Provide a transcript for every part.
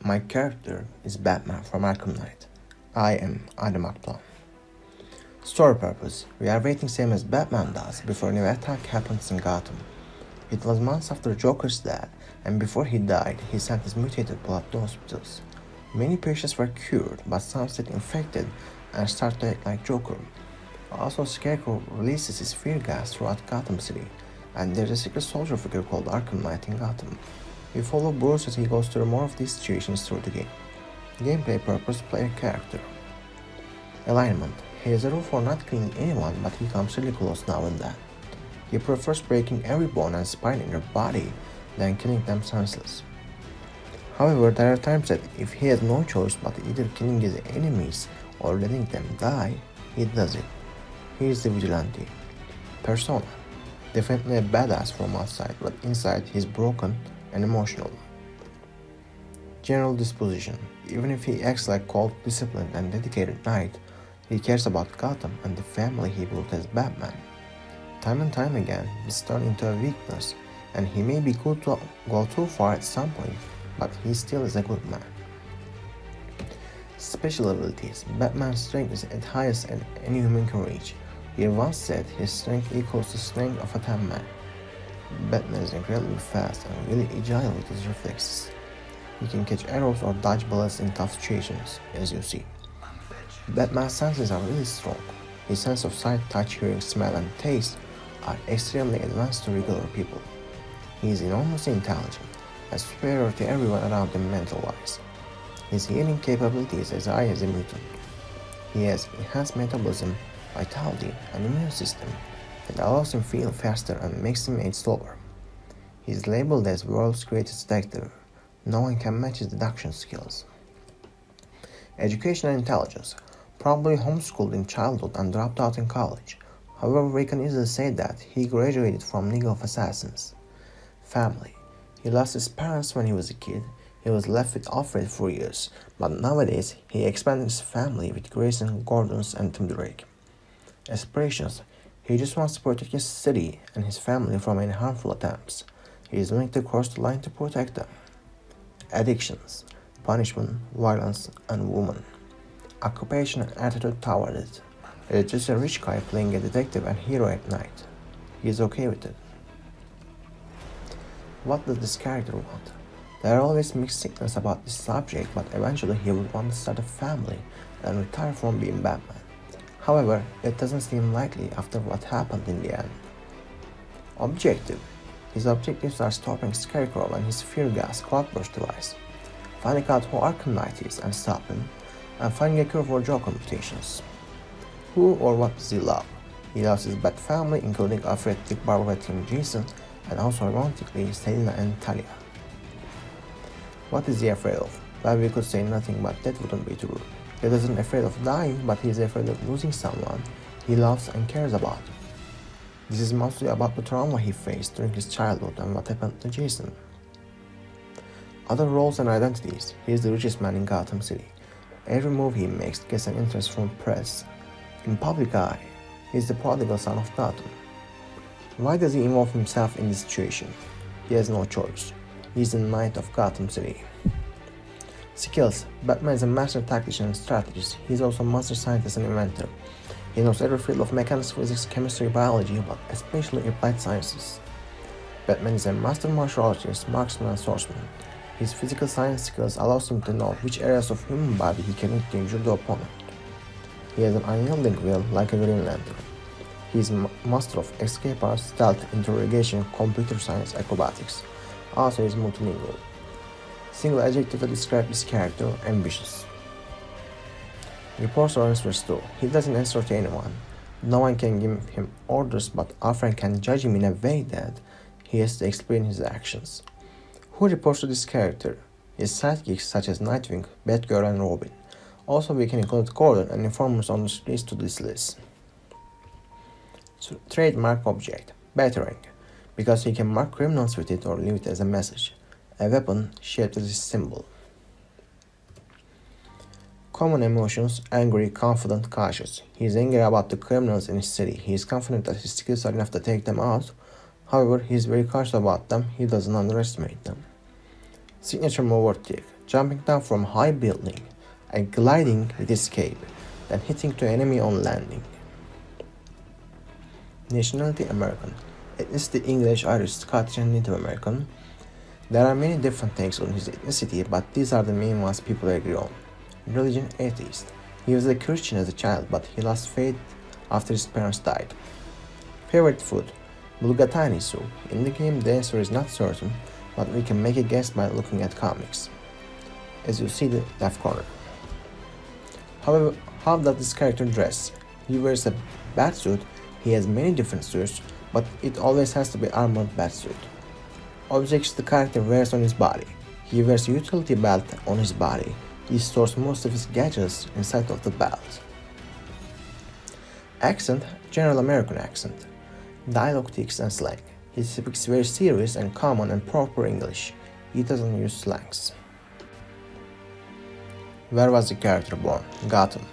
My character is Batman from Arkham Knight. I am Adem Akdoğan. Story purpose: we are waiting same as Batman does before a new attack happens in Gotham. It was months after Joker's death, and before he died, he sent his mutated blood to hospitals. Many patients were cured, but some stayed infected and started to act like Joker. Also, Scarecrow releases his fear gas throughout Gotham City, and there's a secret soldier figure called Arkham Knight in Gotham. We follow Bruce as he goes through more of these situations through the game. Gameplay purpose: player character. Alignment: he has a rule for not killing anyone, but he comes really close now and then. He prefers breaking every bone and spine in their body than killing them senseless. However, there are times that if he has no choice but either killing his enemies or letting them die, he does it. He is the vigilante. Persona: definitely a badass from outside, but inside he's broken and emotional. General disposition: even if he acts like cold, disciplined, and dedicated knight, he cares about Gotham and the family he built as Batman. Time and time again, this turns into a weakness, and he may be good to go too far at some point, but he still is a good man. Special abilities: Batman's strength is at highest any human can reach. He once said his strength equals the strength of a 10 man. Batman is incredibly fast and really agile with his reflexes. He can catch arrows or dodge bullets in tough situations, as you see. Batman's senses are really strong. His sense of sight, touch, hearing, smell, and taste are extremely advanced to regular people. He is enormously intelligent and superior to everyone around him mental-wise. His healing capability is as high as a mutant. He has enhanced metabolism, vitality, and immune system that allows him feel faster and makes him age slower. He is labeled as world's greatest detective. No one can match his deduction skills. Education and intelligence: probably homeschooled in childhood and dropped out in college. However, we can easily say that he graduated from League of Assassins. Family: he lost his parents when he was a kid. He was left with Alfred for years, but nowadays he expanded his family with Grayson, Gordons, and Tim Drake. Aspirations: he just wants to protect his city and his family from any harmful attempts. He is willing to cross the line to protect them. Addictions: punishment, violence, and women. Occupation and attitude toward it. He is just a rich guy playing a detective and hero at night. He is okay with it. What does this character want? There are always mixed signals about this subject, but eventually he would want to start a family and retire from being Batman. However, it doesn't seem likely after what happened in the end. Objective: his objectives are stopping Scarecrow and his fear gas cloudburst device, finding out who Arkham Knight is and stop him, and finding a cure for Joker mutations. Who or what does he love? He loves his Bat family, including Alfred, Dick, Barbara, Tim, Jason, and also romantically Selina and Talia. What is he afraid of? Well, we could say nothing, but that wouldn't be true. He isn't afraid of dying, but he is afraid of losing someone he loves and cares about. This is mostly about the trauma he faced during his childhood and what happened to Jason. Other roles and identities: he is the richest man in Gotham City. Every move he makes gets an interest from press. In public eye, he is the prodigal son of Gotham. Why does he involve himself in this situation? He has no choice. He is the Knight of Gotham City. Skills: Batman is a master tactician and strategist. He is also a master scientist and inventor. He knows every field of mechanics, physics, chemistry, biology, but especially applied sciences. Batman is a master martial artist, marksman, and swordsman. His physical science skills allows him to know which areas of human body he can hit to injure the opponent. He has an unyielding will like a Green Lantern. He is master of escape arts, stealth, interrogation, computer science, acrobatics. Also, he is multilingual. Single adjective to describe this character: ambitious. Reports or answers too: he doesn't answer to anyone. No one can give him orders, but Alfred can judge him in a way that he has to explain his actions. Who reports to this character? His sidekicks such as Nightwing, Batgirl, and Robin. Also, we can include Gordon and informers on the streets to this list. Trademark object: batarang, because he can mark criminals with it or leave it as a message. A weapon shaped as his symbol. Common emotions: angry, confident, cautious. He is angry about the criminals in his city. He is confident that his skills are enough to take them out. However, he is very cautious about them. He doesn't underestimate them. Signature move or tick: jumping down from high building and gliding with escape, then hitting to enemy on landing. Nationality American. Ethnicity English, Irish, Scottish, and Native American. There are many different takes on his ethnicity, but these are the main ones people agree on. Religion atheist. He was a Christian as a child, but he lost faith after his parents died. Favorite food? Mulligatawny soup. In the game, the answer is not certain, but we can make a guess by looking at comics. As you see the left corner. However, how does this character dress? He wears a batsuit. He has many different suits, but it always has to be armored batsuit. Objects the character wears on his body. He wears a utility belt on his body. He stores most of his gadgets inside of the belt. Accent, general American accent. Dialogue, tics, and slang. He speaks very serious and common and proper English. He doesn't use slangs. Where was the character born? Gotham.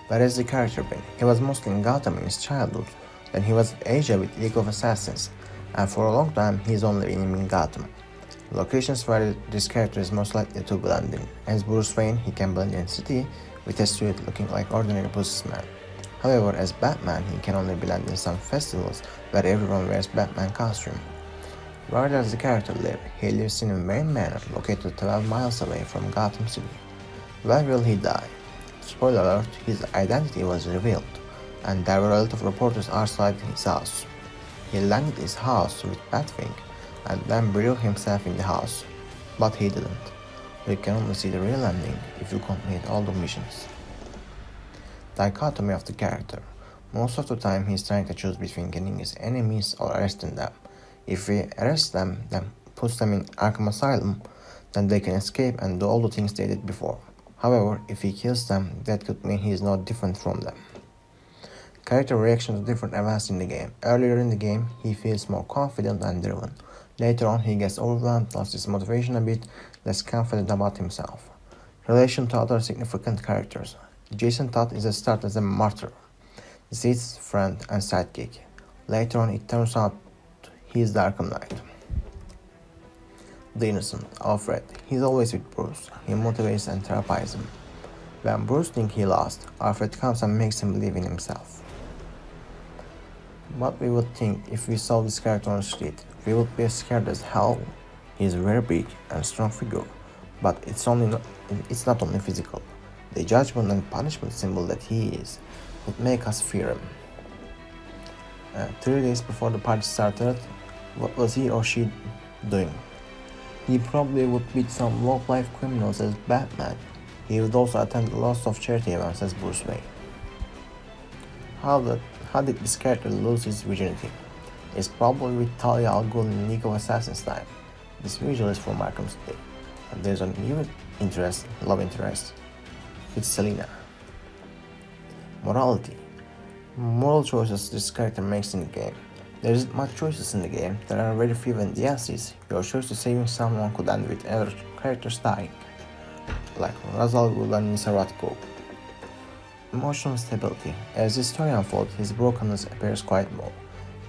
Where has the character been? He was mostly in Gotham in his childhood. Then he was in Asia with League of Assassins, and for a long time he's only been in Gotham. Locations where this character is most likely to blend in. As Bruce Wayne, he can blend in city with a suit looking like ordinary businessman. However, as Batman, he can only blend in some festivals where everyone wears Batman costume. Where does the character live? He lives in Wayne Manor, located 12 miles away from Gotham City. Where will he die? Spoiler alert, his identity was revealed, and there were a lot of reporters outside his house. He landed his house with Batwing, and then buried himself in the house. But he didn't. You can only see the real ending if you complete all the missions. Dichotomy of the character. Most of the time he is trying to choose between getting his enemies or arresting them. If he arrests them, then puts them in Arkham Asylum, then they can escape and do all the things they did before. However, if he kills them, that could mean he is not different from them. Character reaction to different events in the game. Earlier in the game, he feels more confident and driven. Later on, he gets overwhelmed, lost his motivation a bit, less confident about himself. Relation to other significant characters. Jason Todd is a start as a martyr, Zed's friend and sidekick. Later on, it turns out he is the Arkham Knight. The Innocent, Alfred. He's always with Bruce. He motivates and therapies him. When Bruce thinks he lost, Alfred comes and makes him believe in himself. What we would think if we saw this character on the street, we would be scared as hell. He is a very big and strong figure, but it's not only physical. The judgment and punishment symbol that he is would make us fear him. 3 days before the party started, what was he or she doing? He probably would beat some low-life criminals as Batman. He would also attend lots of charity events as Bruce Wayne. How did this character lose his virginity? It's probably with Talia al Ghul in League of Assassins time. This visual is from Arkham City, and there's a new love interest, with Selina. Morality. Moral choices this character makes in the game. There isn't much choices in the game, there are very few in DLCs. Your choice to saving someone could end with other characters dying, like Ra's al Ghul and Nisarrat Go. Emotional stability. As the story unfolds, his brokenness appears quite more.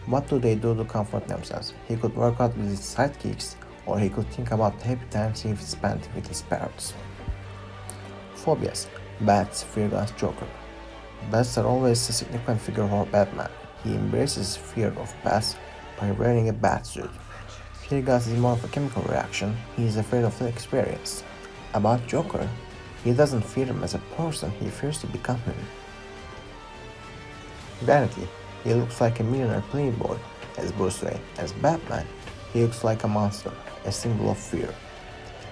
What do they do to comfort themselves? He could work out with his sidekicks, or he could think about the happy times he spent with his parents. Phobias. Bats, fear guns, Joker. Bats are always a significant figure for Batman. He embraces fear of bats by wearing a bat suit. Fear gas is more of a chemical reaction. He is afraid of the experience. About Joker, he doesn't fear him as a person, he fears to become him. Vanity. He looks like a millionaire playboy as Bruce Wayne. As Batman, he looks like a monster, a symbol of fear.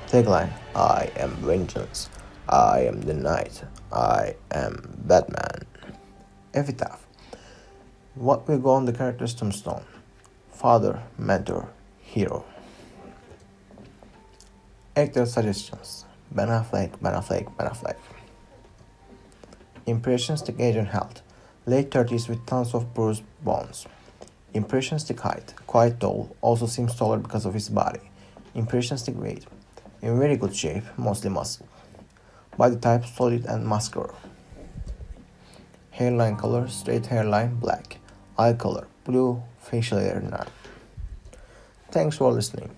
Tagline: I am vengeance. I am the night. I am Batman. Epitaph. What will go on the character's tombstone? Father, mentor, hero. Actor suggestions: Ben Affleck, Ben Affleck, Ben Affleck. Impressionistic age and health. Late 30s with tons of bruised bones. Impressionistic height. Quite tall, also seems taller because of his body. Impressionistic weight. In very good shape, mostly muscle. Body type solid and muscular. Hairline color straight hairline, black. Eye color blue. Facial hair none. Thanks for listening.